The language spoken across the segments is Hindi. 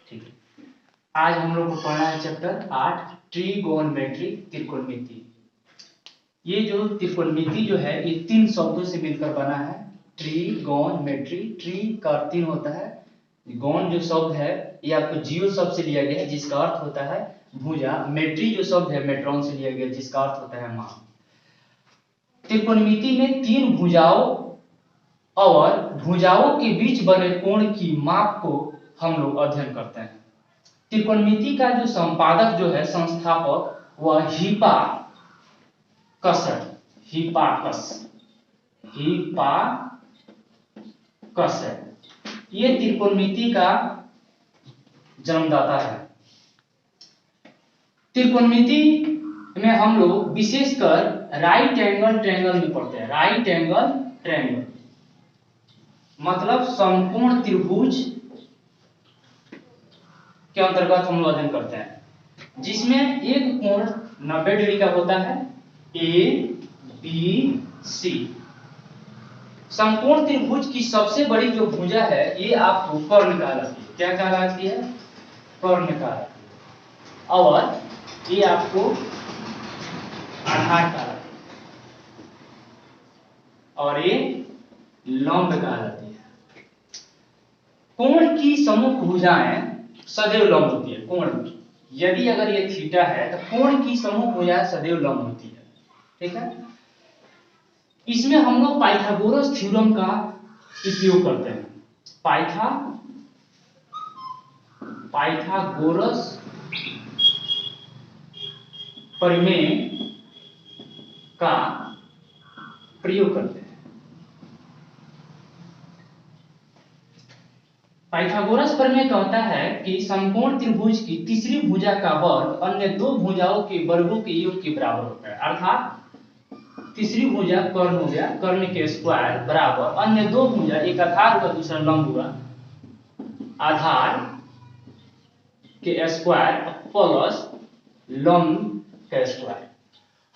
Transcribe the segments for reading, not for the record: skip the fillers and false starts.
ठीक है, आज हम लोग को पढ़ना है चैप्टर 8 ट्रिगोनोमेट्री त्रिकोणमिति। ये जो त्रिकोणमिति जो है ये तीन शब्दों से मिलकर बना है। ट्रिगोनोमेट्री, ट्री का अर्थ तीन होता है, गौन जो शब्द है ये आपको जियो शब्द से लिया गया है जिसका अर्थ होता है भुजा, मेट्री जो शब्द है मेट्रॉन से लिया गया जिसका अर्थ होता है माप। त्रिकोणमिति में तीन भुजाओं और भुजाओं के बीच बने कोण की माप को हम लोग अध्ययन करते हैं। त्रिकोणमिति का जो संपादक जो है संस्थापक वह हिप्पार्कस है। ये त्रिकोणमिति का जन्मदाता है। त्रिकोणमिति में हम लोग विशेषकर राइट एंगल ट्रायंगल में पढ़ते हैं। राइट एंगल ट्रायंगल मतलब समकोण त्रिभुज के अंतर्गत हम लोग अध्ययन करते हैं, जिसमें एक कोण 90 डिग्री का होता है, ए बी सी। समकोण त्रिभुज की सबसे बड़ी जो भुजा है ये आपको कर्ण कहलाती है। क्या कहलाती है? कर्ण कहलाती है। और ये आपको आधार कहलाती है और ये लंब कहलाती है। कोण की सम्मुख भुजाएं सदैव लंब होती है। कोण यदि अगर ये थीटा है तो कोण की सम्मुख भुजाएं सदैव लंब होती है। ठीक है, इसमें हम लोग पाइथागोरस थ्योरम का उपयोग करते हैं। पाइथागोरस प्रमेय का प्रयोग करते हैं। पाइथागोरस प्रमेय कहता है कि समकोण त्रिभुज की तीसरी भुजा का वर्ग अन्य दो भुजाओं के वर्गों के योग के बराबर होता है। अर्थात तीसरी भुजा कर्ण हो गया, कर्ण के स्क्वायर बराबर अन्य दो भुजा, एक आधार हुआ दूसरा लंब हुआ, आधार के स्क्वायर प्लस लंब का स्क्वायर।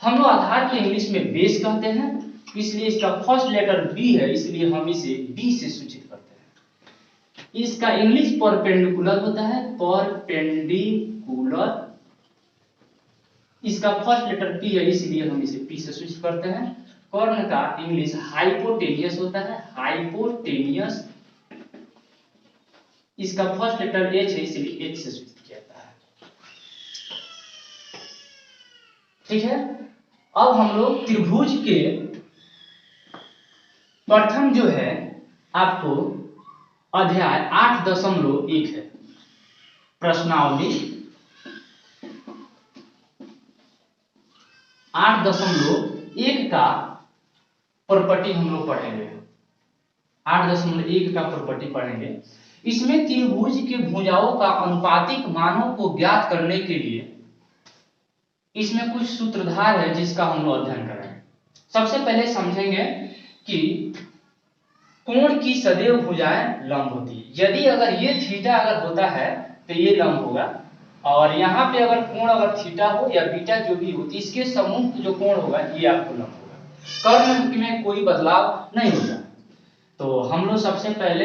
हम लोग आधार के इंग्लिश में बेस कहते हैं, इसलिए इसका फर्स्ट लेटर बी है, इसलिए हम इसे बी से सूचित करते हैं। इसका इंग्लिश परपेंडिकुलर होता है, परपेंडिकुलर। इसका फर्स्ट लेटर पी है, इसलिए हम इसे पी से सूचित करते हैं। कर्ण का इंग्लिश हाइपोटेनियस होता है, हाइपोटेनियस। इसका फर्स्ट लेटर एच है, इसलिए एच से सूचित किया जाता है। ठीक है, अब हम लोग त्रिभुज के प्रथम जो है आपको अध्याय 8.1 है, प्रश्नावली 8.1 का प्रॉपर्टी हम लोग पढ़ेंगे। 8.1 का प्रॉपर्टी पढ़ेंगे। इसमें त्रिभुज के भुजाओं का अनुपातिक मानों को ज्ञात करने के लिए इसमें कुछ सूत्रधार है जिसका हम लोग अध्ययन करेंगे। सबसे पहले समझेंगे कि कोण की सदैव भुजाएं लंब होती है। यदि अगर ये थीटा अगर होता है तो ये लंब होगा, और यहाँ पे अगर कोण अगर थीटा हो या बीटा जो भी हो, इसके सम्मुख जो कोण होगा ये आपको लंब होगा। कर्ण में कोई बदलाव नहीं होगा। तो हम लोग सबसे पहले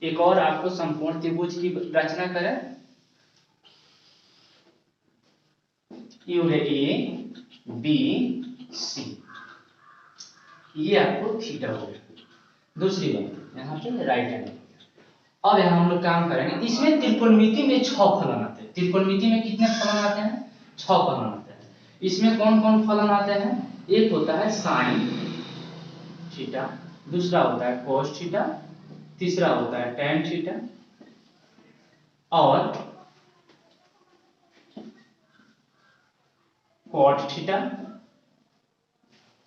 एक और आपको समकोण त्रिभुज की रचना करें। ए बी सी, ये आपको थीटा हो गया। दूसरी बात यहाँ पे राइट एंगल। अब यहाँ हम लोग काम करेंगे। इसमें त्रिकोणमिति में 6 फलन आते हैं। त्रिकोणमिति में कितने फलन आते हैं? 6 फलन आते हैं। इसमें कौन कौन फलन आते हैं? एक होता है साइन थीटा, दूसरा होता है कोस थीटा, तीसरा होता है टेन थीटा और कॉट थीटा,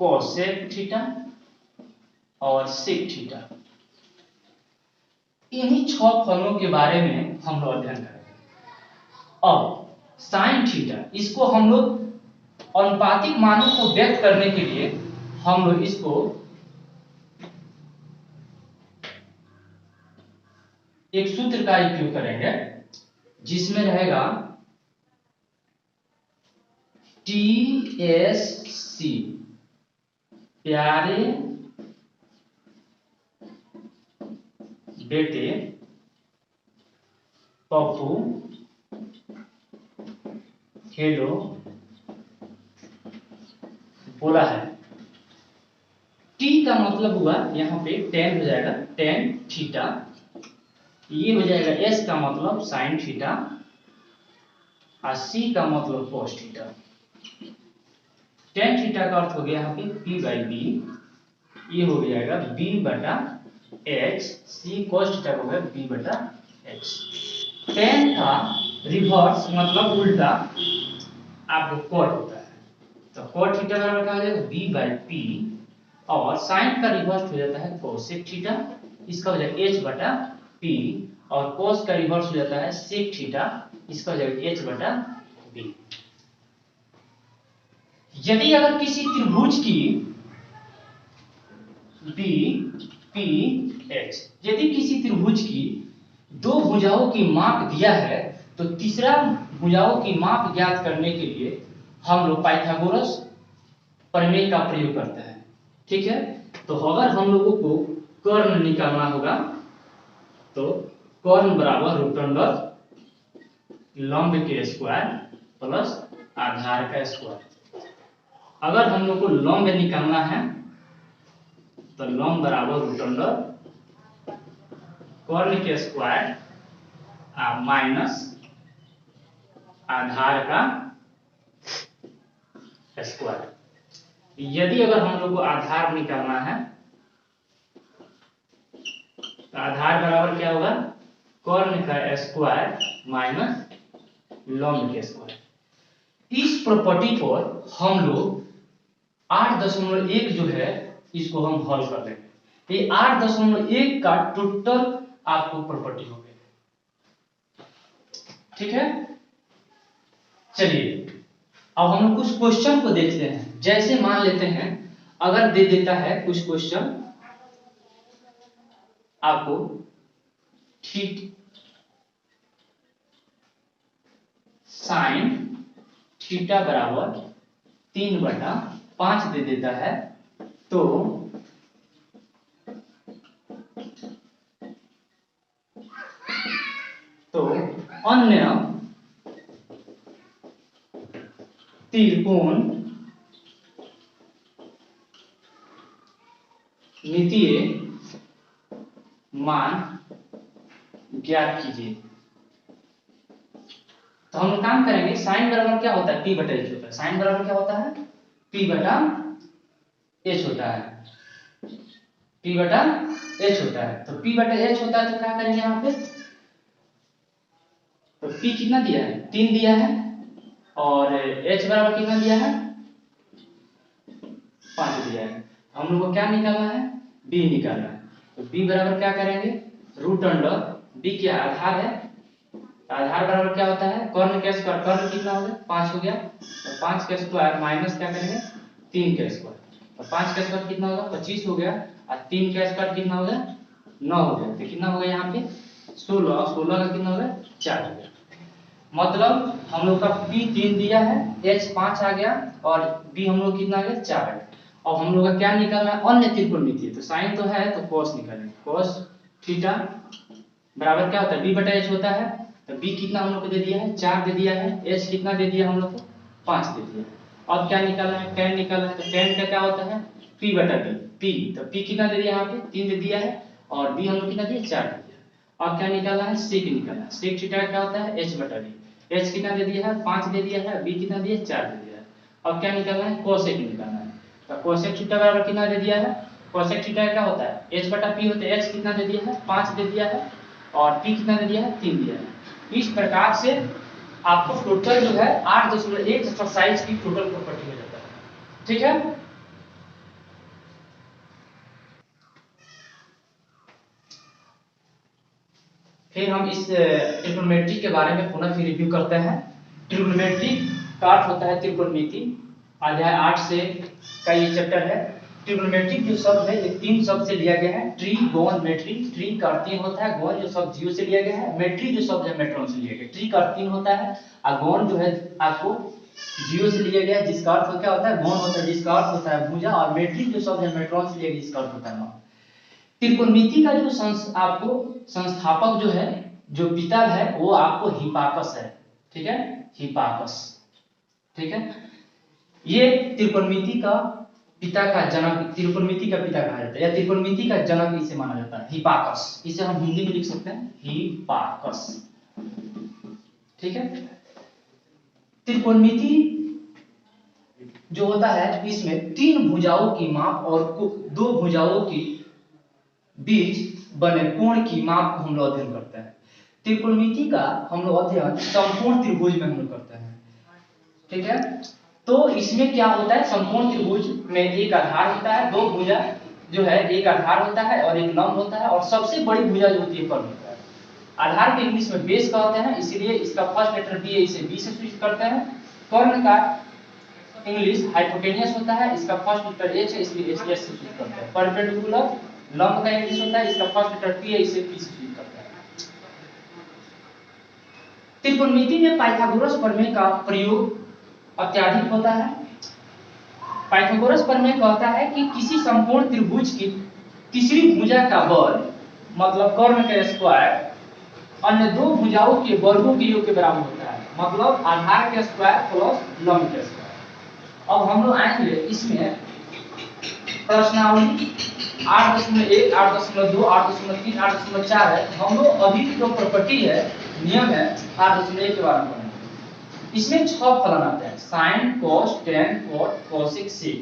कोसेक थीटा और सेक थीटा। इन्हीं 6 फलनों के बारे में हम लोग अध्ययन करेंगे। अब साइन थीटा, इसको हम लोग अनुपातिक मानों को व्यक्त करने के लिए हम लोग इसको एक सूत्र का उपयोग करेंगे जिसमें रहेगा TSC, प्यारे बेटे पप्पू हेलो बोला है। टी का मतलब हुआ यहाँ पे टेन हो जाएगा, टेन थीटा। ये हो जाएगा एस का मतलब साइन थीटा और सी का मतलब कोस थीटा। टेन थीटा का अर्थ हो गया यहाँ पे पी बाई बी, ये हो जाएगा बी बटा एच, सी कोस थीटा हो गया बी बटा एच। टेन का रिवर्स मतलब उल्टा आपको कॉट होता है, तो कॉट थीटा बराबर क्या हो जाएगा बी बाई पी, और साइन का रिवर्स हो जाता है कोसेक थीटा, इसका हो जाएगा एच बटा पी, और कोस का रिवर्स हो जाता है सेक थीटा, इसका हो जाएगा एच बटा बी। यदि अगर किसी त्रिभुज की बी पी एच, यदि किसी त्रिभुज की दो भुजाओं की माप दिया है, तो तीसरा भुजाओं की माप ज्ञात करने के लिए हम लोग पाइथागोरस प्रमेय का प्रयोग करते हैं। ठीक है, तो अगर हम लोगों को कर्ण निकालना होगा तो कर्ण बराबर रूट अंडर लंब के स्क्वायर प्लस आधार का स्क्वायर। अगर हम लोग को लंब निकालना है तो लंब बराबर रूट अंडर कर्ण के स्क्वायर माइनस आधार का स्क्वायर। यदि अगर हम लोग को आधार निकालना है तो आधार बराबर क्या होगा कर्ण का स्क्वायर माइनस लंब के स्क्वायर। इस प्रॉपर्टी पर हम लोग 8.1 जो है इसको हम हल कर लेंगे। ये 8.1 का टोटल आपको प्रॉपर्टी हो गई। ठीक है, चलिए अब हम लोग कुछ क्वेश्चन को देखते हैं। जैसे मान लेते हैं अगर दे देता है कुछ क्वेश्चन आपको ठीक साइन थीटा बराबर 3/5 दे देता है, तो अन्य त्रिकोण मितीय मान ज्ञात कीजिए। तो हम काम करेंगे, साइन बराबर क्या होता है पी बटा एच होता है। साइन बराबर क्या होता है पी बटा एच होता है, पी बटा एच होता है। तो पी बटा एच होता है तो क्या करेंगे यहाँ पे, तो पी कितना दिया है 3 दिया है, और एच बराबर कितना दिया है 5 दिया है। हम लोग को क्या निकालना है बी निकालना है। तो बी बराबर क्या करेंगे रूट अंडर बी क्या आधार है, आधार बराबर क्या होता है कर्ण के स्क्वायर, कर्ण कितना हो गया 5 हो गया, तो 5 का स्क्वायर माइनस क्या करेंगे 3 का स्क्वायर, तो 5 का स्क्वायर कितना होगा 25 हो गया, और 3 का स्क्वायर कितना हो गया 9 हो गया। तो कितना हो गया यहाँ पे 16, 16 का कितना हो गया 4 हो गया। मतलब हम लोग का P 3 दिया है, H 5 आ गया, और B हम लोग कितना आ गया 4 है। और हम लोग का क्या निकालना है अन्य त्रिकोणमितीय, तो साइन तो है तो cos निकालेंगे, cos थीटा बराबर क्या होता है b बटा h होता है। तो b कितना हम लोग को दे दिया है 4 दे दिया है, h कितना दे दिया हम लोग को 5 दे दिया है। अब क्या निकालना है tan निकालना है, तो tan का क्या होता है p बटा b, p तो p कितना दे दिया यहाँ पे 3 दे दिया है, और b हम लोग कितना दिया 4 दे दिया। अब क्या निकालना है sec निकालना है, sec थीटा क्या होता है h बटा b, h कितना दे दिया है 5 दे दिया है, b कितना दिया 4 दे दिया है। अब क्या निकालना है cosec निकालना है, तो cosec थीटा बराबर कितना दे दिया है, cosec थीटा क्या होता है h बटा p होता है, h कितना दे दिया है 5 दे दिया है, और p कितना दे दिया है 3 दिया है। इस प्रकार से आपको टोटल जो है 8.1 एक्सरसाइज की टोटल प्रॉपर्टी हो जाता है। ठीक है, फिर हम इस ट्रिग्नोमेट्री के बारे में पुनः फिर रिव्यू करते हैं। ट्रिग्नोमेट्री का अर्थ होता है त्रिकोणमिति, अध्याय 8 से का ये चैप्टर है। ट्रिग्नोमेट्रिक जो शब्द है ये 3 शब्द से लिया गया है, ट्री गोन मेट्री। ट्री का अर्थ 3 होता है, गोन जो शब्द जियो से लिया गया है, मेट्री जो शब्द है मेट्रॉन से लिया गया है। ट्री का अर्थ 3 होता है, और गोन जो है आपको जियो से लिया गया है, जिसका अर्थ क्या होता है गोन होता है, जिसका अर्थ होता है भुजा, और मेट्री जो शब्द है मेट्रॉन से लिया गया जिसका अर्थ होता है मान। त्रिकोणमिति का जो आपको संस्थापक जो है जो पिता है वो आपको हिपाकस है, ठीक है, हिपाकस, ठीक है। ये त्रिकोणमिति का पिता का जनक, त्रिकोणमिति का पिता कहा जाता है या त्रिकोणमिति का जनक इसे माना जाता है, हिपाकस। इसे हम हिंदी में लिख सकते हैं हिपाकस, ठीक है। त्रिकोणमिति जो होता है इसमें 3 भुजाओं की माप और 2 भुजाओं की बीच बने कोण की माप को हम लोग अध्ययन करते हैं। त्रिकोणमिति का हम लोग अध्ययन संपूर्ण त्रिभुज में हम लोग करते हैं, ठीक है। तो इसमें क्या होता है, संपूर्ण त्रिभुज में एक आधार होता है, 2 भुजा जो है, एक आधार होता है और एक लंब होता है, और सबसे बड़ी भुजा जो होती है कर्ण होता है। आधार को इंग्लिश में बेस कहते हैं, इसीलिए इसका फर्स्ट लेटर बी है, इसे बी से सूचित करते हैं। कर्ण का इंग्लिश हाइपोटेनियस होता है, इसका फर्स्ट लेटर एच है, इसलिए एच से सूचित करते हैं। परपेंडिकुलर लंब का इंग्लिश होता है, इसका फर्स्ट लेटर पी है, इसे पी से सूचित करते हैं। त्रिकोणमिति में पाइथागोरस प्रमेय का प्रयोग अत्याधिक होता है। पाइथागोरस प्रमेय कहता है कि किसी संपूर्ण त्रिभुज की तीसरी भुजा का वर्ग मतलब कर्ण का स्क्वायर अन्य 2 भुजाओं के वर्गों के योग के बराबर होता है, मतलब आधार के स्क्वायर प्लस लंब के स्क्वायर। अब हम लोग आएंगे इसमें प्रश्नावली 8.1, 8.2, 8.3, 8.4 है। हम लोग अभी जो प्रॉपर्टी है, नियम है 8.1 के बारे में पढ़ेंगे। इसमें 6 फलन आते हैं, sine, cos, tan, cot, cosec, sec.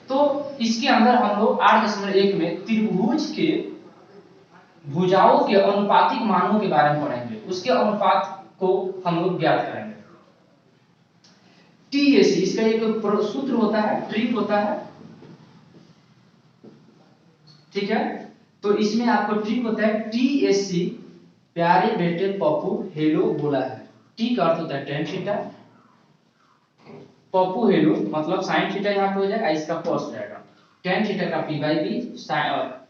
तो इसके अंदर हम लोग 8.1 में त्रिभुज के भुजाओं के अनुपातिक मानों के बारे में पढ़ेंगे, उसके अनुपात को हम लोग ज्ञात करेंगे। टीएसी इसका एक सूत्र होता है, ट्रिक होता है, ठीक है। तो इसमें आपको ट्रिक होता है टीएससी, प्यारे बेटे पप्पू हेलो बोला है। टी का अर्थ होता है टेन थीटा, पप्पू हेलो मतलब साइन थीटा यहाँ पे हो जाएगा, इसका कॉस हो जाएगा। टेन थीटा का पी बाई बी,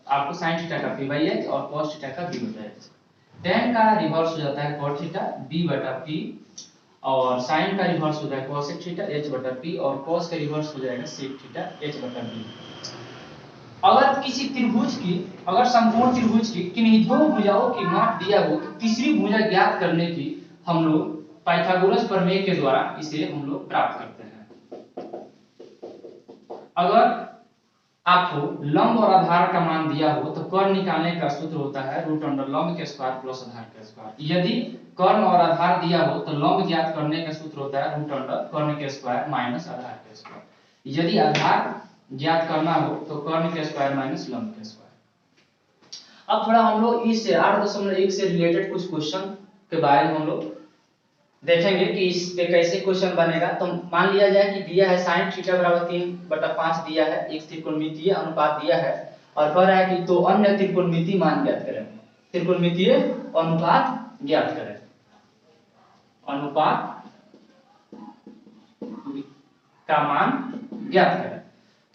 आपको साइन थीटा का पी बाई एच और कॉस थीटा का बी हो जाएगा। टेन का रिवर्स हो जाता है कॉट थीटा, बी बटा पी, और साइन का रिवर्स हो जाएगा कोसेक थीटा, एच बटा पी, और कॉस का रिवर्स हो जाएगा सेक थीटा, एच बटा बी। अगर किसी त्रिभुज की, अगर संपूर्ण त्रिभुज की किन्हीं 2 भुजाओं की माप दिया हो तो तीसरी भुजा ज्ञात करने की हम लोग पाइथागोरस प्रमेय के द्वारा इसे हम लोग प्राप्त करते हैं। अगर आपको लंब और आधार का मान दिया हो तो कर्ण निकालने का सूत्र होता है रूट अंडर लंब के स्क्वायर प्लस आधार के स्क्वायर। यदि कर्ण और आधार दिया हो तो लंब ज्ञात करने का सूत्र होता है रूट अंडर कर्ण के स्क्वायर माइनस आधार के स्क्वायर। यदि आधार ज्ञात करना हो तो कर्ण के स्क्वायर माइनस लंब के स्क्वायर। अब थोड़ा हम लोग इस 8.1 से रिलेटेड कुछ क्वेश्चन के बारे में हम लोग देखेंगे कि इस पे कैसे क्वेश्चन बनेगा। तो मान लिया जाए कि दिया है साइन थीटा बराबर 3/5 दिया है, एक त्रिकोणमितीय अनुपात दिया है, और कह रहा है कि तो अन्य त्रिकोणमितीय मान ज्ञात करें, त्रिकोणमितीय अनुपात ज्ञात करें, अनुपात का मान ज्ञात करें।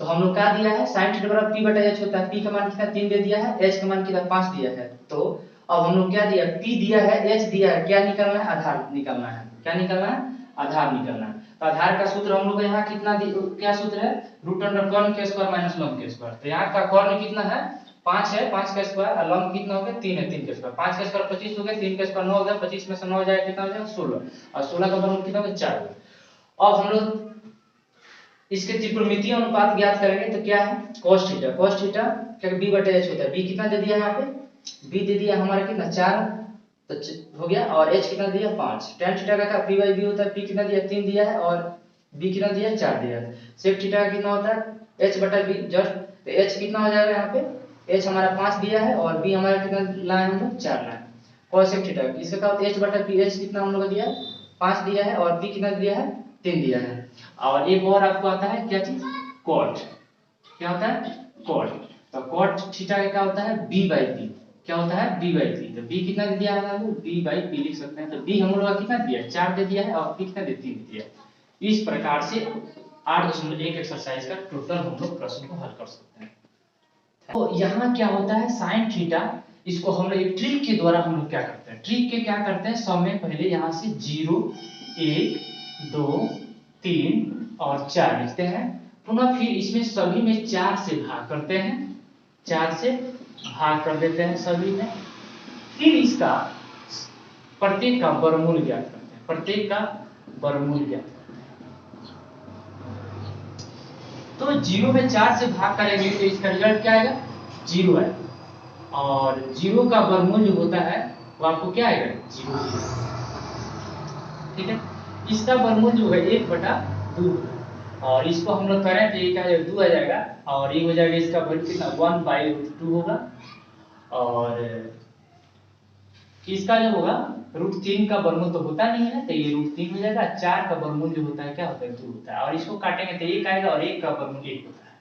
तो हम लोग क्या दिया है, साइन थीटा बराबर p बटा h होता है, p का मान कितना 3 दे दिया है, h का मान कितना 5 दिया है। तो अब हम लोग क्या दिया, p दिया है, h दिया है, क्या निकालना है, आधार निकालना है। क्या निकालना है, आधार निकालना है। तो आधार का सूत्र हम लोग यहाँ कितना क्या सूत्र है, रूट अंडर कर्ण के स्क्वायर माइनस लंब के स्क्वायर। तो यहाँ का कर्ण कितना है 5 है, 5 का स्क्वायर, और लंब कितना हो गया 3 है, 3 का स्क्वायर। 5 का स्क्वायर 25 हो गया, 3 का स्क्वायर 9 हो गया, 25 में से 9 जाएगा कितना हो जाएगा 16, और 16 का वर्गमूल कितना हो गया 4। अब हम लोग इसके त्रिकोणमितीय अनुपात ज्ञात करेंगे तो क्या है cos थीटा, cos थीटा क्या b बटे h होता है। b कितना दे दिया यहाँ पे, b दे दिया हमारा कितना 4 तो हो गया, और h कितना दिया 5। tan थीटा का p बाई b होता है, p कितना दिया 3 दिया है, और b कितना दिया 4 दिया है। sec थीटा का कितना होता है h बटा b जस्ट, तो h कितना हो जाएगा यहाँ पे, h हमारा 5 दिया है और b हमारा कितना लाए हम लोग 4 लाए। cosec थीटा इसका क्या होता है h बटा p, h कितना हम लोग दिया 5 दिया है, और b कितना दिया है 3 दिया है। और एक और आपको आता है क्या चीज, कॉट। क्या होता है कॉट, तो कॉट थीटा का क्या होता है b बाई p, क्या होता है b बाई p। तो b कितना दे दिया है हम लोग b बाई p लिख सकते हैं। तो b हम लोग का कितना दिया 4 दे दिया है, और p कितना दे 3 दे दिया है। इस प्रकार से 8.1 एक्सरसाइज का टोटल हम लोग प्रश्न को हल कर सकते हैं। तो यहाँ क्या होता है साइन थीटा, इसको हम लोग एक ट्रिक के द्वारा हम लोग क्या करते हैं, ट्रिक के क्या करते हैं, सब में पहले यहाँ से 0 1 2 3 और 4 लिखते हैं, पुनः फिर इसमें सभी में 4 से भाग करते हैं, 4 से भाग कर देते हैं सभी में, फिर इसका प्रत्येक का वर्गमूल ज्ञात करते हैं, प्रत्येक का वर्गमूल ज्ञात करते हैं। तो 0 में 4 से भाग करेंगे तो इसका रिजल्ट क्या आएगा? 0 आएगा। और 0 का वर्गमूल जो होता है वो आपको क्या आएगा? 0। ठीक है, इसका वर्गमूल जो है 1/2 और इसको हम लोग करें तो ये क्या 2 आ जाएगा और ये हो जाएगा इसका वैल्यू कितना 1/√2 होगा। और इसका जो होगा √3 का वर्गमूल तो होता नहीं है तो ये √3 हो जाएगा। 4 का वर्गमूल जो होता है क्या होता है? 2 होता है। और इसको काटेंगे तो 1 आएगा और 1 का वर्गमूल 1 होता है।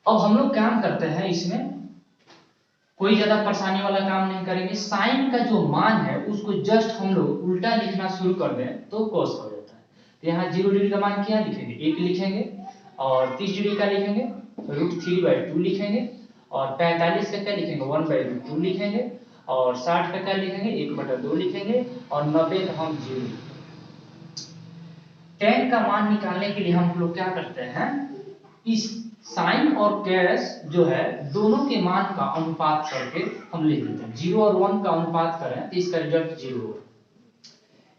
अब हम लोग काम करते हैं, इसमें कोई ज्यादा परेशानी वाला काम नहीं करेंगे। साइन का जो मान है उसको जस्ट हम लोग उल्टा लिखना शुरू कर दें तो cos हो जाता है। तो यहाँ 0 डिग्री का मान क्या लिखेंगे? 1 लिखेंगे और 30 डिग्री का लिखेंगे √3/2 लिखेंगे और 45 का क्या लिखेंगे? 1/√2 लिखेंगे और 60 का क्या लिखेंगे? 1/2 लिखेंगे और 90 का हम 0 लिखेंगे। tan का मान निकालने के लिए हम लोग क्या करते हैं? इस साइन और कॉस जो है दोनों के मान का अनुपात करके हम लिख देते हैं। 0 और 1 का अनुपात करें तो इसका रिजल्ट 0 होगा।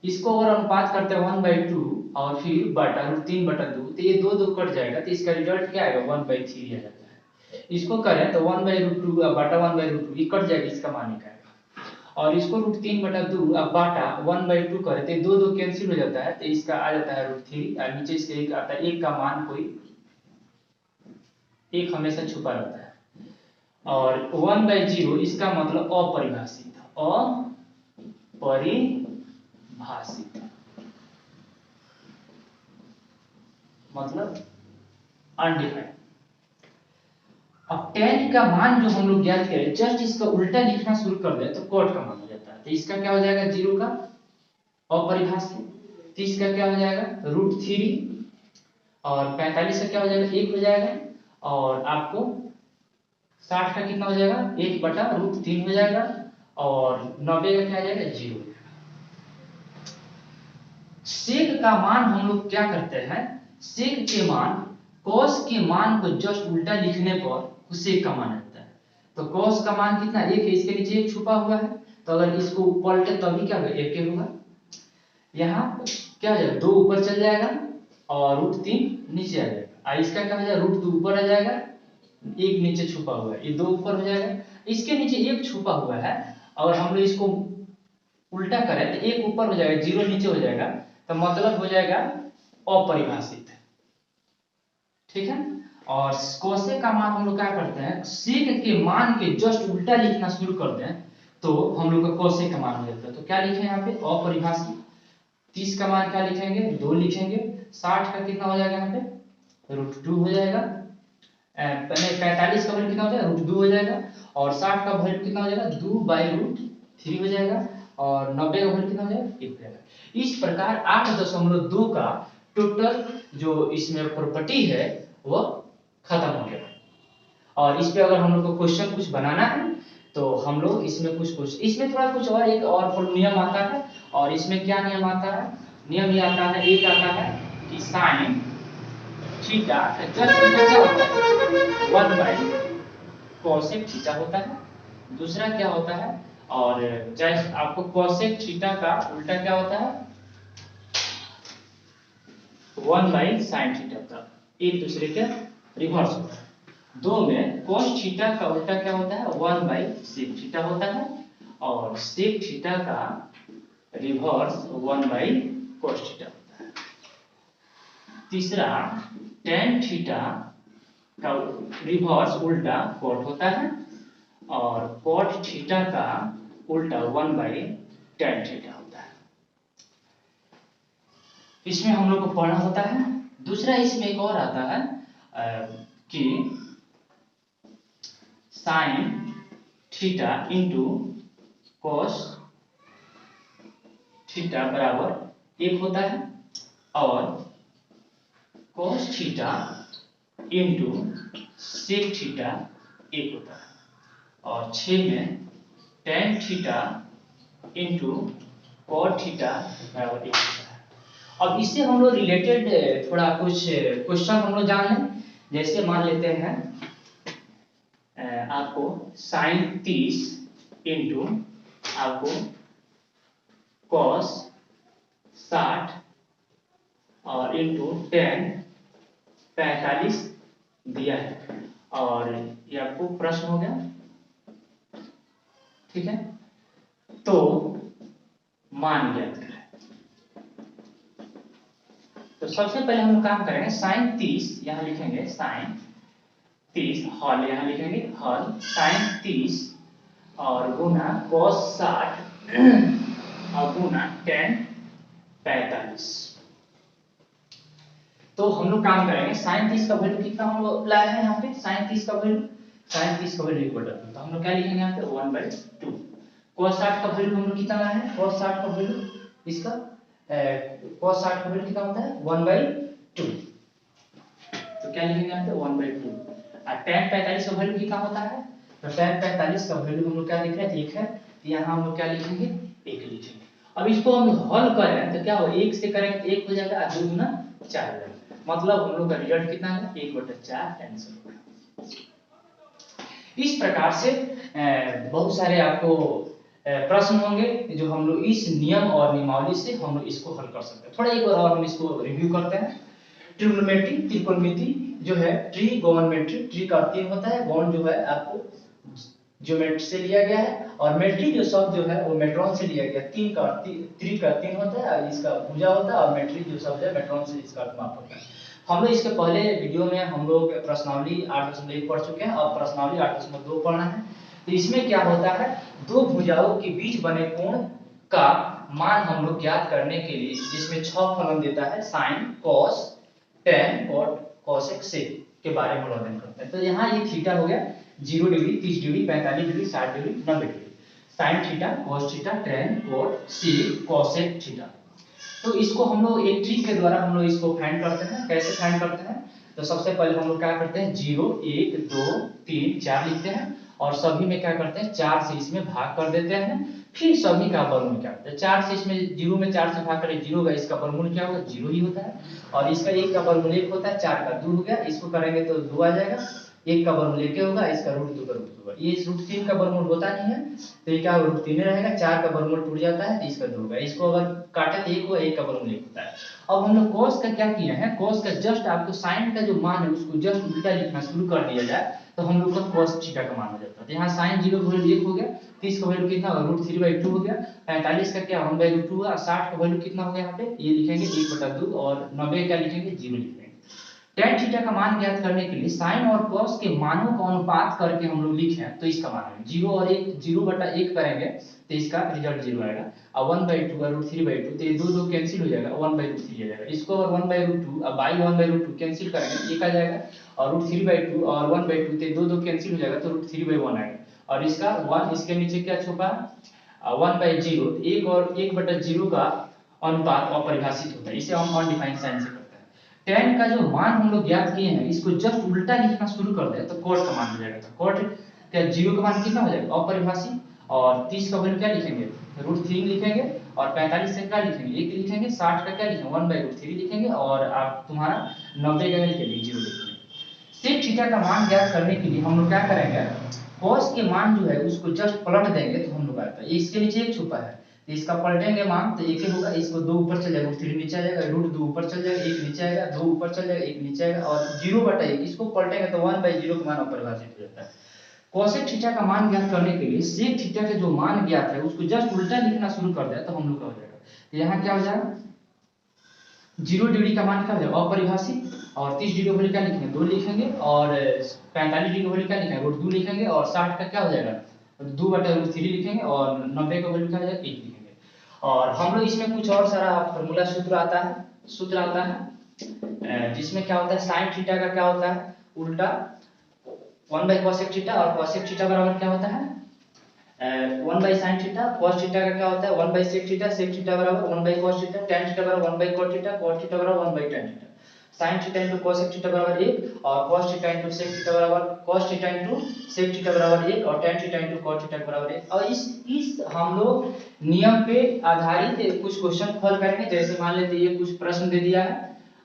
इसको अगर अनुपात करते हैं 1/2 और फिर बटा √3/2 तो ये 2 कट जाएगा तो इसका रिजल्ट क्या आएगा? 1/3 आ जाता है। इसको करें तो 1/√2 बटा 1/√2 ये कट जाएगा, इसका मान निकालेगा। और इसको √3/2 अब बाटा 1/2 करें तो 2 कैंसिल हो जाता है तो इसका आ जाता है √3 और नीचे इसके एक आता है। 1 का मान कोई एक हमेशा छुपा रहता है। और 1/0 इसका मतलब अपरिभाषित, अपरिभाषित मतलब अनडिफाइंड। अब tan का मान जो हम लोग ज्ञात करें जस्ट इसका उल्टा लिखना शुरू कर दे तो cot का मान हो जाता है। तो इसका क्या हो जाएगा? 0 का अपरिभाषित। तो इसका क्या हो जाएगा? √3 और 45 का क्या हो जाएगा? 1 हो जाएगा और आपको 60 का कितना हो जाएगा? 1/√3 हो जाएगा और 90 का क्या आ जाएगा? 0 हो जाएगा। सेक का मान हम लोग क्या करते हैं? सेक के मान cos के मान को जस्ट उल्टा लिखने पर सेक का मान आता है। तो cos का मान कितना? 1 है, इसके नीचे 1 छुपा हुआ है तो अगर इसको पलटे तभी क्या होगा? 1 होगा। यहाँ क्या हो जाएगा? 2 ऊपर चल जाएगा और √3 नीचे आ जाएगा। इसका क्या हो जाएगा? √2 ऊपर आ जाएगा, 1 नीचे छुपा हुआ है, ये 2 ऊपर हो जाएगा। इसके नीचे 1 छुपा हुआ है, अगर हम लोग इसको उल्टा करें तो 1 ऊपर हो जाएगा, 0 नीचे हो जाएगा, तो मतलब हो जाएगा अपरिभाषित। ठीक है। और कोसेक का मान हम लोग क्या करते हैं? सेक के मान के जस्ट उल्टा लिखना शुरू कर दें तो हम लोग का कोसेक का मान हो जाता है। तो क्या लिखें यहाँ पे? अपरिभाषित। 30 का मान क्या लिखेंगे? 2 लिखेंगे। 60 का कितना हो जाएगा? यहाँ पे √2 हो जाएगा। 45 का वैल्यू कितना हो जाएगा? √2 हो जाएगा और 60 का वैल्यू कितना हो जाएगा? 2/√3 हो जाएगा और 90 का वैल्यू कितना हो जाएगा? 1 हो जाएगा। इस प्रकार 8.2 का टोटल जो इसमें प्रॉपर्टी है वो खत्म हो गया। और इस पे अगर हम लोग को क्वेश्चन कुछ बनाना है तो हम लोग इसमें कुछ इसमें थोड़ा कुछ और एक और नियम आता है। और इसमें क्या नियम आता है? नियम ये आता है, एक आता है कि साइन थीटा जस्ट क्या होता है? 1/cosec थीटा होता है। दूसरा क्या होता है? और जस्ट आपको cosec थीटा का उल्टा क्या होता है? 1/sin थीटा का एक दूसरे के रिवर्स होता है। दो में cos थीटा का उल्टा क्या होता है? 1/sec थीटा होता है और sec थीटा का रिवर्स 1/cos थीटा होता है। तीसरा tan थीटा का रिवर्स उल्टा cot होता है और cot थीटा का उल्टा 1/tan थीटा होता है। इसमें हम लोग को पढ़ना होता है। दूसरा इसमें एक और आता है कि sign theta into cos theta बराबर 1 होता है और cos theta into sec theta 1 होता है। और 6 में tan theta into cot theta बराबर 1 होता है। अब इससे हम लोग रिलेटेड थोड़ा कुछ क्वेश्चन हम लोग जान लें। जैसे मान लेते हैं आपको sin 30 इंटू आपको कॉस 60 और इंटू टेन 45 दिया है, और ये आपको प्रश्न हो गया। ठीक है, तो मान ज्ञात करें। तो सबसे पहले हम लोग काम करेंगे साइन 30, यहां लिखेंगे साइन 30 हॉल, यहां लिखेंगे हॉल साइन 30 और गुना cos 60 और गुना tan 45। तो हम लोग काम करेंगे साइन 30 का वैल्यू कितना हम लोग लाए हैं यहाँ पे, साइन 30 का वैल्यू इक्वल टू, तो हम लोग क्या लिखेंगे यहाँ पे 1/2। cos 60 का वैल्यू हम लोग कितना लाए हैं, cos 60 का वैल्यू इसका cos 60 का वैल्यू कितना होता है 1/2, तो क्या लिखेंगे यहाँ पे 1/2। और tan 45 का वैल्यू कितना होता है, तो tan 45 का वैल्यू हम लोग क्या लिख रहे हैं 1 है, तो यहाँ हम लोग क्या लिखेंगे 1 लिखेंगे। अब इसको हम हल करें तो क्या हो, 1 से करेंगे 1 हो जाएगा, 2 गुना 4 हो जाएगा, मतलब हम लोग का रिजल्ट कितना है 1/4 आंसर होगा। इस प्रकार से बहुत सारे आपको प्रश्न होंगे जो हम लोग इस नियम और नियमावली से हम लोग इसको हल कर सकते हैं। थोड़ा एक बार और हम इसको रिव्यू करते हैं। ट्रिग्नोमेट्री त्रिकोणमिति जो है, ट्रीगोनोमेट्री, ट्री का 3 होता है, गोन जो है आपको ज्योमेट्री से लिया गया है, और मेट्री जो शब्द जो है वो मेट्रॉन से लिया गया। त्रि का 3 होता है और इसका भुजा होता है, और मेट्री जो शब्द है मेट्रॉन से इसका माप होता है। हम लोग इसके पहले वीडियो में हम लोग प्रश्नावली 8.1 पढ़ चुके हैं, अब प्रश्नावली 8.2 पढ़ना है। तो इसमें क्या होता है, दो भुजाओं के बीच बने कोण का मान हम लोग ज्ञात करने के लिए, जिसमें 6 फलन देता है, साइन, कॉस, टेन और कोसेक सेक के बारे में अध्ययन करते हैं। तो यहाँ ये थीटा हो गया 0 degree, 30 degree, 45 degree, 60 degree, 90 degree, sine theta, cos theta, tan, cot, sec, cosec theta. तो इसको हम लोग एक ट्रिक के द्वारा हम लोग इसको फाइंड करते हैं। कैसे फाइंड करते हैं, तो सबसे पहले हम लोग क्या करते हैं 0 1 2 3 4 लिखते हैं, और सभी में क्या करते हैं 4 से इसमें भाग कर देते हैं, फिर सभी का वर्गमूल क्या होता है, 4 से इसमें 0 में 4 से भाग करें 0 होगा, इसका वर्गमूल क्या होगा 0 ही होता है, और इसका 1 का वर्गमूल 1 होता है, 4 का 2 हो गया, इसको करेंगे तो 2 आ जाएगा, 1 का वर्गमूल 1 होगा, इसका रूट 2 का रूट होगा, ये √3 का वर्गमूल होता नहीं है, तो ये क्या √3 रहेगा, 4 का वर्गमूल टूट जाता है, तो इसका 2 होगा, इसको अगर काटे तो 1 होगा, 1 का वर्गमूल 1 होता है। अब हम लोग cos का क्या किया है, cos का जस्ट आपको sin का जो मान है उसको जस्ट उल्टा लिखना शुरू कर दिया जाए तो हम लोग का cos थीटा का मान हो जाता है। तो यहाँ sin 0 का वैल्यू 1 हो गया, 30 का वैल्यू कितना होगा √3/2 हो गया, 45 का क्या 1/2 हुआ, 60 का वैल्यू कितना हो गया, यहाँ पे ये लिखेंगे 1/2, और 90 का लिखेंगे 0 लिखेंगे। tan थीटा का मान ज्ञात करने के लिए sin और cos के मानों का अनुपात करके हम लोग लिखें तो इसका मान है 0 और 1, 0/1 करेंगे तो इसका रिजल्ट 0 आएगा, और 1/2 का √3/2, तो ये दो कैंसिल हो जाएगा, 1/√3 आ जाएगा, इसको अगर 1/√2 अब बाई 1/√2 कैंसिल करेंगे 1 आ जाएगा, और √3/2 और 1/2 तो दो कैंसिल हो जाएगा, तो √3/1 आएगा, और इसका 1 इसके नीचे क्या छुपा 1/0, 1 और 1/0 का अनुपात अपरिभाषित होता है, इसे हम अनडिफाइंड साइन से करते हैं। tan का जो मान हम लोग ज्ञात किए हैं इसको जस्ट उल्टा लिखना शुरू कर दे तो cos का मान हो जाएगा, तो cot क्या 0 का मान कितना हो जाएगा अपरिभाषित, और 30 का वैल्यू क्या लिखेंगे √3 लिखेंगे, और 45 से क्या लिखेंगे 1 लिखेंगे, 60 का क्या लिखेंगे 1/√3 लिखेंगे, और आप तुम्हारा 90 का लिखेंगे 0 लिखेंगे। सेक थीटा का मान ज्ञात करने के लिए हम लोग क्या करेंगे, cos के मान जो है उसको जस्ट पलट देंगे तो हम लोग आता है, इसके नीचे एक छुपा है, तो इसका पलटेंगे मान तो 1 होगा, इसको 2 ऊपर चल जाएगा, √3 नीचे आ जाएगा, √2 ऊपर चल जाएगा, 1 नीचे आएगा, 2 ऊपर चल जाएगा, 1 नीचे आएगा, और 0/1 इसको पलटेंगे तो 1/0 का मान अपरिभाषित हो जाता है। कोसेक थीटा का मान ज्ञात करने के लिए सेक थीटा का जो मान ज्ञात है उसको जस्ट उल्टा लिखना शुरू कर दिया तो हम लोग का हो जाएगा, तो यहाँ क्या हो जाएगा 0 डिग्री का मान क्या हो जाएगा अपरिभाषित, और 30 डिग्री वैल्यू क्या लिखेंगे 2 लिखेंगे, और 45 डिग्री वैल्यू क्या लिखेंगे √2 लिखेंगे, और 60 का क्या हो जाएगा 2/√3 लिखेंगे, और 90 का वैल्यू क्या हो जाएगा 1 लिखेंगे। और हम लोग इसमें कुछ और सारा फॉर्मूला सूत्र आता है जिसमें क्या होता है साइन थीटा का क्या होता है उल्टा 1/cosec थीटा, और cosec थीटा बराबर क्या होता है 1/sin थीटा, cos थीटा का क्या होता है 1/sec थीटा, sec थीटा बराबर 1/cos थीटा, tan थीटा बराबर 1/cot थीटा, cot थीटा बराबर 1/tan theta, sin theta into cosec theta बराबर 1, और cos theta into sec theta बराबर cos theta into sec theta बराबर 1, और tan theta into cot theta बराबर 1। और इस हम लोग नियम पे आधारित कुछ क्वेश्चन हल करेंगे, जैसे मान लेते ये कुछ प्रश्न दे दिया है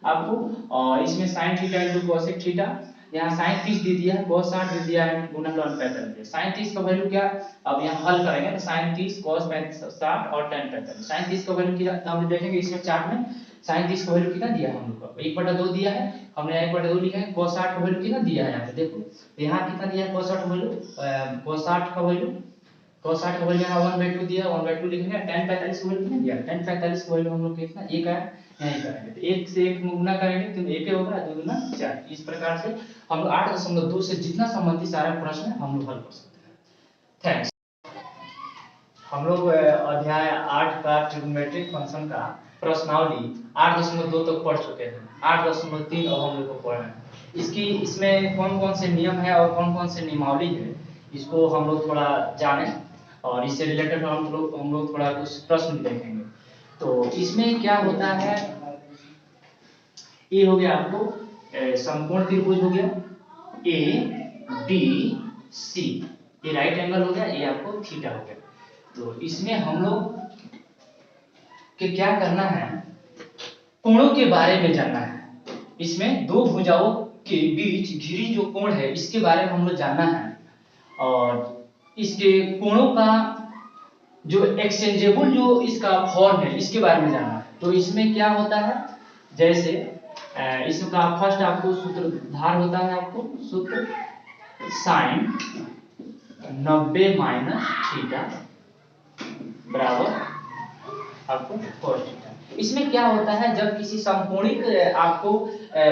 आपको, और इसमें sin theta into cosec theta यहाँ साइन 30 दे दिया है, cos 60 दे दिया है, गुणन ln 45। साइन 30 का वैल्यू क्या, अब यहाँ हल करेंगे तो साइन 30 cos 60 और tan 45। साइन 30 का वैल्यू कितना हम देखेंगे इसमें चार्ट में, साइन 30 का वैल्यू कितना दिया है हम लोग को 1/2 दिया है, हमने 1/2 लिखा है। cos 60 का वैल्यू कितना दिया है यहाँ पे देखो, तो यहाँ कितना दिया है cos 60 का वैल्यू, cos 60 का वैल्यू, cos 60 का वैल्यू यहाँ 1/2 दिया, 1/2 लिखेंगे। tan 45 का वैल्यू कितना दिया, tan 45 का वैल्यू हम लोग कितना 1 है, यहीं करेंगे तो 1 से 1 गुना करेंगे तो 1 ही होगा, 2 गुना 4। इस प्रकार से हम लोग 8.2 से जितना संबंधित सारा प्रश्न है हम लोग हल कर सकते हैं। थैंक्स। हम लोग अध्याय 8 का ट्रिग्नोमेट्रिक फंक्शन का प्रश्नावली 8.2 तक पढ़ चुके हैं। 8.3 अब हम लोग को पढ़ना है। इसमें कौन कौन से नियम है और कौन कौन से नियमावली है, इसको हम लोग थोड़ा जाने और इससे रिलेटेड हम लोग थोड़ा कुछ प्रश्न भी देखेंगे। तो इसमें क्या होता है, ये हो गया आपको समकोण त्रिभुज हो गया ए बी सी, ये राइट एंगल हो गया, ये आपको थीटा हो गया। तो इसमें हम लोग के क्या करना है, कोणों के बारे में जानना है। इसमें दो भुजाओं के बीच घिरी जो कोण है इसके बारे में हम लोग जानना है, और इसके कोणों का जो एक्सचेंजेबल जो इसका फॉर्म है इसके बारे में जानना है। तो इसमें क्या होता है, जैसे इसका फर्स्ट आपको सूत्रधार होता है, आपको सूत्र साइन 90 माइनस थीटा बराबर आपको cos थीटा। इसमें क्या होता है, जब किसी समकोणिक आपको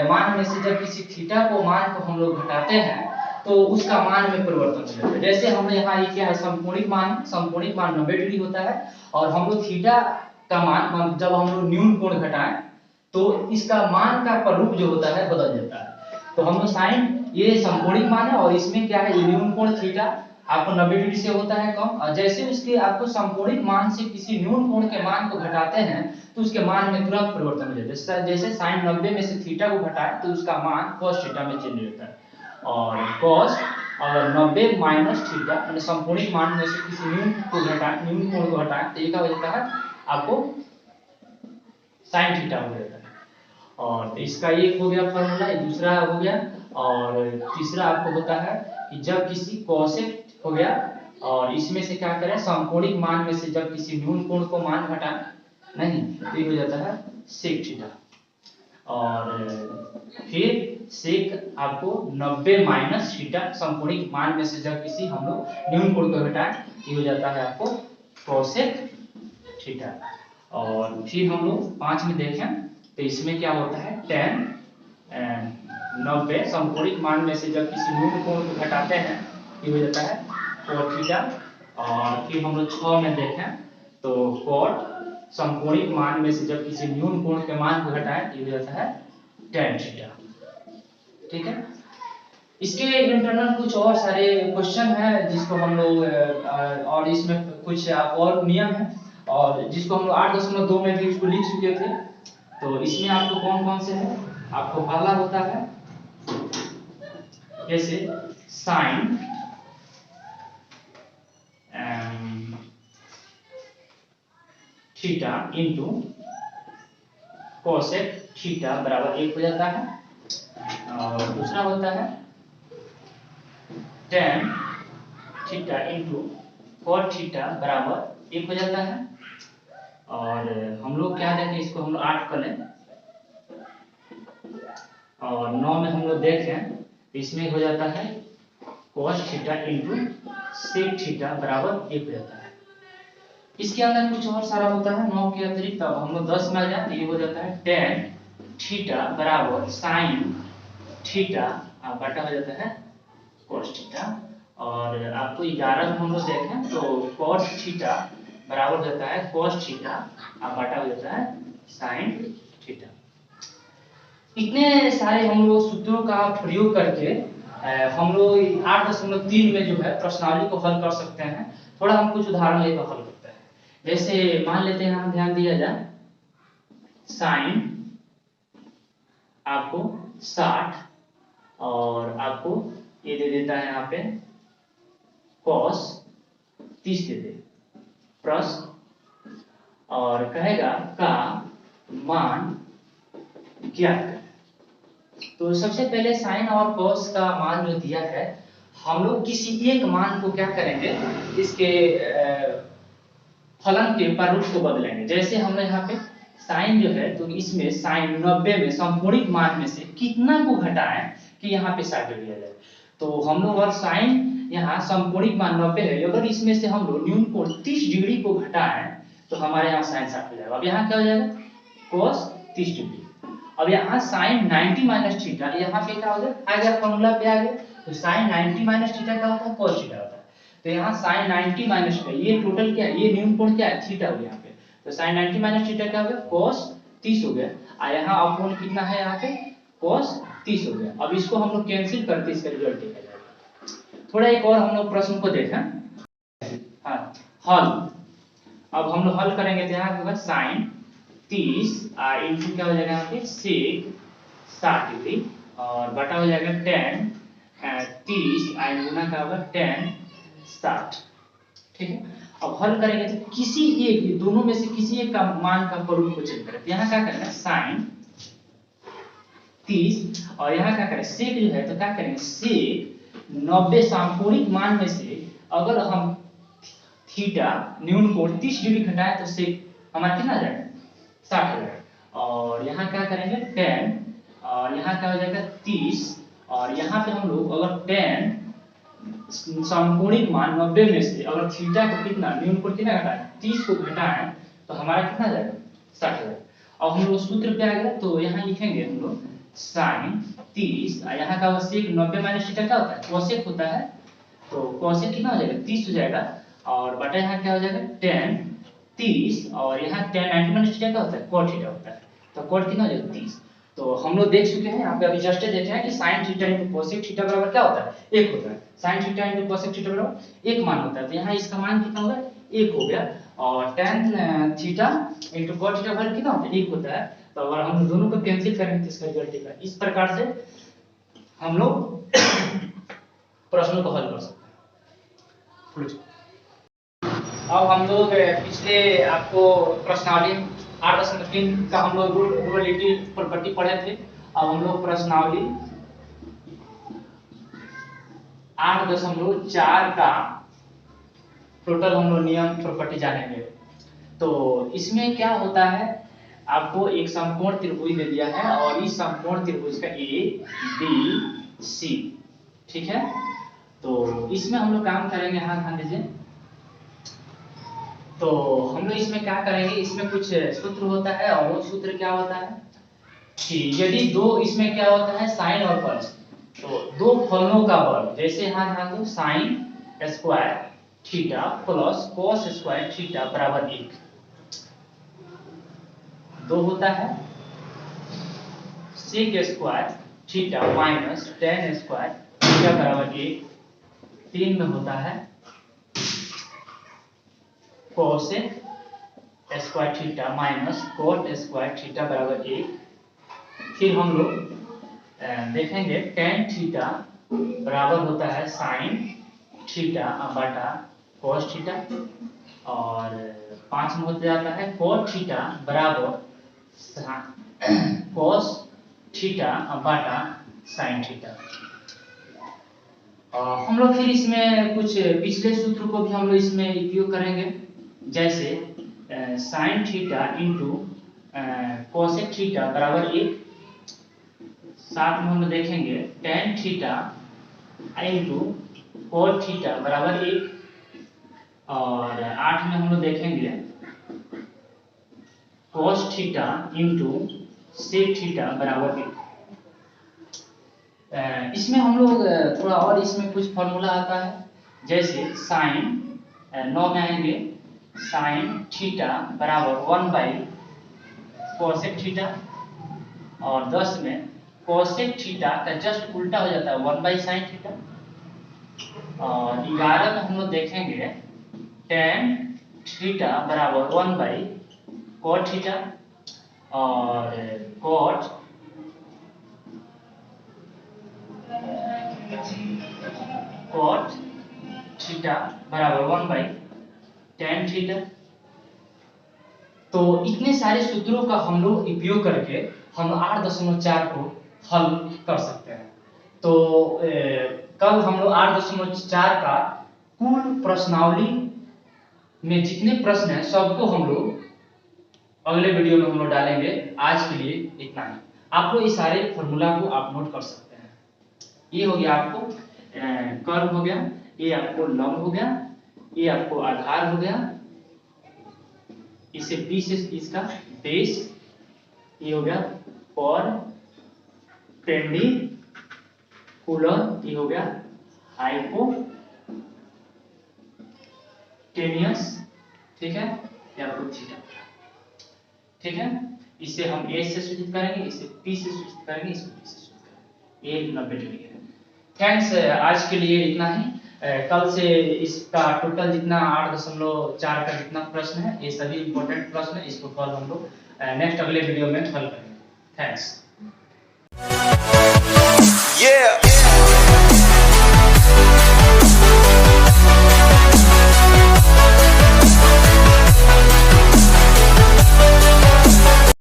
मान में से जब किसी थीटा को मान को हम लोग घटाते हैं तो उसका मान में परिवर्तन हो जाता है। जैसे हमने यहाँ ये क्या है, समकोणिक मान 90 डिग्री होता है, और हम लोग थीटा का मान जब हम लोग न्यून कोण घटाएं तो इसका मान का स्वरूप जो होता है बदल जाता है। तो हम लोग साइन ये समकोणिक मान है, और इसमें क्या है, ये न्यून कोण थीटा आपको 90 डिग्री से होता है कम, और जैसे उसके आपको समकोणिक मान से किसी न्यून कोण के मान को घटाते हैं तो उसके मान में तुरंत परिवर्तन हो जाता है। जैसे साइन 90 में से थीटा को घटाएं तो उसका मान cos थीटा में चेंज होता है, और cos अगर 90 माइनस थीटा यानी समकोणिक मान में से किसी न्यून कोण को हटाएं तो ये क्या हो जाता है आपको साइन थीटा हो जाता है। और इसका एक हो गया फॉर्मूला, दूसरा हो गया, और तीसरा आपको होता है कि जब किसी कोसेक हो गया और इसमें से क्या करें, समकोणिक मान में से जब किसी न्यून कोण को मान घटाएं नहीं तो ये हो जाता है सेक थीटा, और फिर सेक आपको 90 माइनस थीटा समकोणिक मान में से जब किसी हम लोग न्यून कोण को घटाएं ये हो जाता है आपको कोसेक थीटा। और फिर हम लोग 5 में देखें तो इसमें क्या होता है, tan 90 समकोणिक मान में से जब किसी न्यून कोण को घटाते हैं ये हो जाता है cot थीटा। और फिर हम लोग 6 में देखें तो cot समकोणिक मान में से जब किसी न्यून कोण के मान को घटाएं ये हो जाता है tan थीटा। ठीक है, इसके इंटरनल कुछ और सारे क्वेश्चन है जिसको हम लोग और इसमें कुछ और नियम है और जिसको हम लोग 8.2 में भी इसको लिख चुके थे। तो इसमें आपको कौन कौन से है, आपको पहला होता है जैसे sine theta into cosec theta बराबर 1 हो जाता है, और दूसरा होता है tan theta into cot theta बराबर 1 हो जाता है। और हम लोग क्या देखें, इसको हम लोग 8 कर लें और 9 में हम लोग देखें तो इसमें हो जाता है cos theta into sec theta बराबर 1 हो जाता है। इसके अंदर कुछ और सारा होता है 9 के अतिरिक्त। अब हम लोग 10 में आ जाए तो ये हो जाता है tan थीटा बराबर sin थीटा बटा हो जाता है cos थीटा। और आपको 11 में हम लोग देखें तो cos थीटा बराबर हो जाता है cos थीटा बटा हो जाता है sin थीटा। इतने सारे हम लोग सूत्रों का प्रयोग करके हम लोग 8.3 में जो है प्रश्नावली को हल कर सकते हैं। थोड़ा हम कुछ उदाहरण लेकर हल करते हैं। जैसे मान लेते हैं, हम ध्यान दिया जाए साइन आपको 60 और आपको ये दे देता है यहाँ पे cos 30 दे दे प्रश्न, और कहेगा का मान ज्ञात करें। तो सबसे पहले साइन और कॉस का मान जो दिया है, हम लोग किसी एक मान को क्या करेंगे, इसके फलन के प्रारूप को बदलेंगे। जैसे हमने यहाँ पे साइन जो है, तो इसमें साइन 90 में समकोणिक मान में से कितना को घटाएं कि यहाँ पे 60 लिया जाए। तो हम लोग अगर साइन यहाँ समकोणिक मान 90 है, अगर इसमें से हम लोग न्यून कोण 30 डिग्री को घटाएं तो हमारे यहाँ साइन 60 हो जाएगा। अब यहाँ क्या हो जाएगा, cos 30 डिग्री। अब यहाँ साइन 90 माइनस थीटा, यहाँ पे क्या हो गया, आ गया फॉर्मूला पे आ गया। तो साइन 90 माइनस थीटा क्या होता है, cos थीटा होता है। तो यहाँ साइन 90 माइनस पे ये टोटल क्या है, ये न्यून कोण क्या है, थीटा हो गया यहाँ पे। तो साइन 90 माइनस थीटा क्या हो गया, cos 30 हो गया। और यहाँ अपॉन कितना है, यहाँ पे cos 30 हो गया। अब इसको हम लोग कैंसिल करके इसका रिजल्ट देखा जाएगा। थोड़ा एक और हम लोग प्रश्न को देखें। हाँ, हल। अब हम लोग हल करेंगे तो यहाँ होगा साइन 30 इंटू क्या हो जाएगा यहाँ पे सेक 60 डिग्री और बटा हो जाएगा tan 30 गुना क्या होगा tan 60। ठीक है। अब हल करेंगे तो किसी एक, दोनों में से किसी एक का मान का प्रारूप को चेक करें। तो यहाँ क्या करेंगे, साइन 30 और यहाँ क्या करें सेक जो है, तो क्या करेंगे सेक 90 समकोणिक मान में से अगर हम थीटा न्यून कोण 30 डिग्री घटाए तो सेक हमारा कितना आ जाएगा, 60 हो जाएगा। और यहाँ क्या करेंगे tan और यहाँ क्या हो जाएगा 30 और यहाँ पे हम लोग अगर tan समकोणिक मान 90 में से अगर थीटा को कितना न्यून कोण कितना घटाएं 30 को घटाएं तो हमारा कितना आ जाएगा, 60 हो जाएगा। अब हम लोग सूत्र पे आ गया, तो यहाँ लिखेंगे हम लोग साइन 30 और यहाँ का सेक 90 माइनस थीटा क्या होता है, कोसेक होता है। तो कोसेक कितना हो जाएगा, 30 हो जाएगा और बटा यहाँ क्या हो जाएगा tan 30 और यहाँ tan 90 माइनस थीटा क्या होता है, cot थीटा होता है। तो cot कितना हो जाएगा, 30। तो हम लोग देख चुके हैं, यहाँ पे अभी जस्ट देखे हैं कि sin theta into cosec theta बराबर क्या होता है, 1 होता है। sin theta into cosec theta बराबर 1 मान होता है। तो यहाँ इसका मान कितना होगा, 1 हो गया। और tan theta into cot theta बराबर कितना होता है, 1 होता है। तो अगर हम दोनों को कैंसिल करेंगे तो इसका रिजल्ट देगा। इस प्रकार से हम लोग प्रश्नों को हल कर सकते हैं। अब हम लोग पिछले आपको प्रश्नावली 8.3 का हम लोग रूलेटिव प्रॉपर्टी पढ़े थे। अब हम लोग प्रश्नावली 8.4 का टोटल हम लोग नियम प्रॉपर्टी जानेंगे। तो इसमें क्या होता है, आपको एक समकोण त्रिभुज दे दिया है और इस समकोण त्रिभुज का ए बी सी, ठीक है। तो इसमें हम लोग काम करेंगे, हाँ ध्यान दीजिए। तो हम लोग इसमें क्या करेंगे, इसमें कुछ सूत्र होता है और वो सूत्र क्या होता है कि यदि दो, इसमें क्या होता है साइन और कॉस, तो दो फलनों का वर्ग, जैसे यहाँ ध्यान दो sine square theta plus cos square theta बराबर 1, दो होता है sec square theta minus tan square theta बराबर 1, 3 में होता है cosec square theta minus cot square theta बराबर 1। फिर हम लोग देखेंगे tan थीटा बराबर होता है साइन थीटा बटा कोस थीटा और 5 में हो जाता है कोट थीटा बराबर कोस थीटा बटा साइन थीटा। हम लोग फिर इसमें कुछ पिछले सूत्र को भी हम लोग इसमें उपयोग करेंगे, जैसे sine theta into cosec theta बराबर 1, साथ में हम लोग देखेंगे tan theta into cot theta बराबर 1 और 8 में हम लोग देखेंगे cos theta into sec theta बराबर 1। इसमें हम लोग थोड़ा और इसमें कुछ फॉर्मूला आता है, जैसे साइन 9 में आएंगे साइन थीटा बराबर 1 बाई कोसेक थीटा और 10 में कोसेक थीटा का जस्ट उल्टा हो जाता है 1 बाई साइन थीटा और 11 में हम लोग देखेंगे tan थीटा बराबर 1 बाई कोट थीटा और कोट थीटा बराबर 1 बाई tan थीटा। तो इतने सारे सूत्रों का हम लोग उपयोग करके हम 8.4 को हल कर सकते हैं। तो कल हम लोग 8.4 का कुल प्रश्नावली में जितने प्रश्न हैं सबको हम लोग अगले वीडियो में हम लोग डालेंगे। आज के लिए इतना ही। आप लोग इस सारे फॉर्मूला को आप नोट कर सकते हैं। ये हो गया आपको कर्व हो गया, ये आपको लंब हो गया, ये आपको आधार हो गया, इसे बी से इसका बेस, ये हो गया पर पेंडिकुलर, ये हो गया हाइपोटेनियस, ठीक है, ये आपको थीटा, ठीक है। इसे हम ए से सूचित करेंगे, इसे पी से सूचित करेंगे, इसको बी से सूचित करेंगे। ये 90 डिग्री है। थैंक्स, आज के लिए इतना ही। कल से इसका टोटल जितना 8.4 का जितना प्रश्न है, ये सभी इंपॉर्टेंट प्रश्न है, इसको कल हम लोग नेक्स्ट अगले वीडियो में हल करेंगे। थैंक्स।